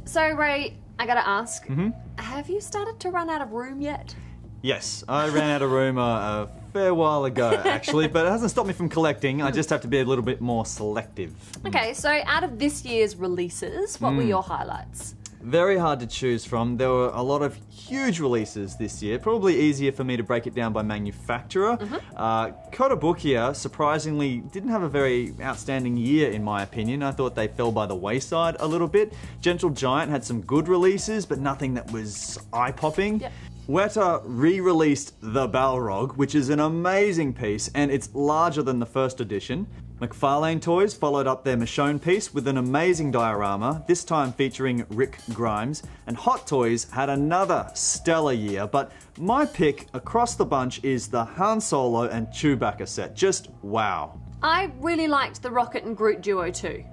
So, Ray, I gotta ask, have you started to run out of room yet? Yes, I ran out of room a fair while ago, actually, but it hasn't stopped me from collecting. I just have to be a little bit more selective. Okay, so out of this year's releases, what were your highlights? Very hard to choose from. There were a lot of huge releases this year. Probably easier for me to break it down by manufacturer. Kapow, surprisingly, didn't have a very outstanding year in my opinion. I thought they fell by the wayside a little bit. Gentle Giant had some good releases, but nothing that was eye-popping. Yep. Weta re-released the Balrog, which is an amazing piece, and it's larger than the first edition. McFarlane Toys followed up their Michonne piece with an amazing diorama, this time featuring Rick Grimes, and Hot Toys had another stellar year, but my pick across the bunch is the Han Solo and Chewbacca set. Just wow. I really liked the Rocket and Groot duo too.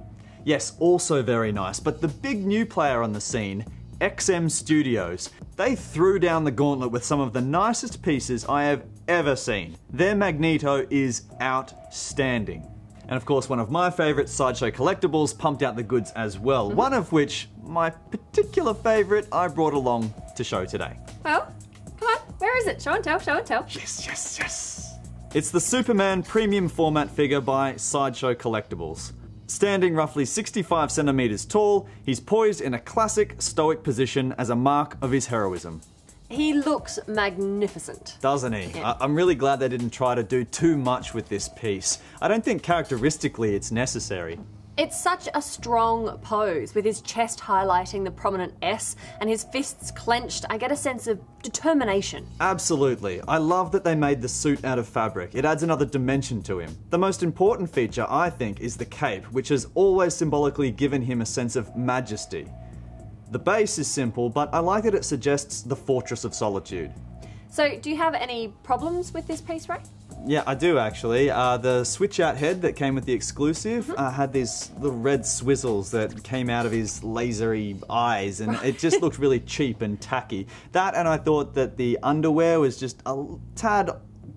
Yes, also very nice, but the big new player on the scene, XM Studios. They threw down the gauntlet with some of the nicest pieces I have ever seen. Their Magneto is outstanding. And of course, one of my favourite Sideshow Collectables pumped out the goods as well, one of which, my particular favourite, I brought along to show today. Well, come on, where is it? Show and tell, show and tell. Yes, yes, yes. It's the Superman premium format figure by Sideshow Collectables. Standing roughly 65 centimeters tall, he's poised in a classic stoic position as a mark of his heroism. He looks magnificent. Doesn't he? Yeah. I'm really glad they didn't try to do too much with this piece. I don't think characteristically it's necessary. It's such a strong pose, with his chest highlighting the prominent S and his fists clenched. I get a sense of determination. Absolutely. I love that they made the suit out of fabric. It adds another dimension to him. The most important feature, I think, is the cape, which has always symbolically given him a sense of majesty. The base is simple, but I like that it suggests the Fortress of Solitude. So, do you have any problems with this piece, Ray? Yeah, I do actually. The switch-out head that came with the exclusive had these little red swizzles that came out of his lasery eyes, and it just looked really cheap and tacky. That, and I thought that the underwear was just a tad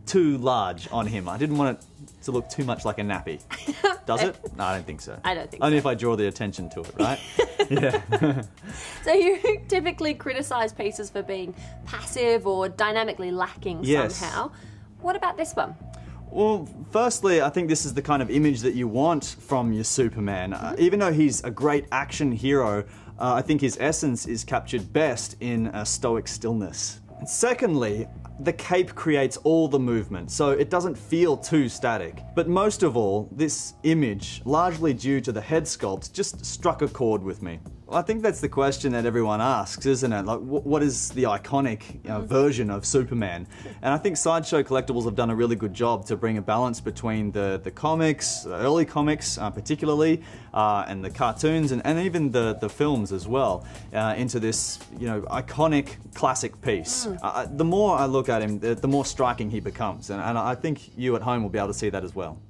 too large on him. I didn't want it to look too much like a nappy. Does it? No, I don't think so. I don't think Only so. if I draw the attention to it, right? Yeah. So you typically criticise pieces for being passive or dynamically lacking somehow. What about this one? Well, firstly, I think this is the kind of image that you want from your Superman. Even though he's a great action hero, I think his essence is captured best in a stoic stillness. And secondly, the cape creates all the movement, so it doesn't feel too static. But most of all, this image, largely due to the head sculpt, just struck a chord with me. Well, I think that's the question that everyone asks, isn't it? Like, what is the iconic version of Superman? And I think Sideshow Collectables have done a really good job to bring a balance between the comics, the early comics particularly, and the cartoons, and even the films as well, into this iconic classic piece. The more I look at him, the more striking he becomes, and I think you at home will be able to see that as well.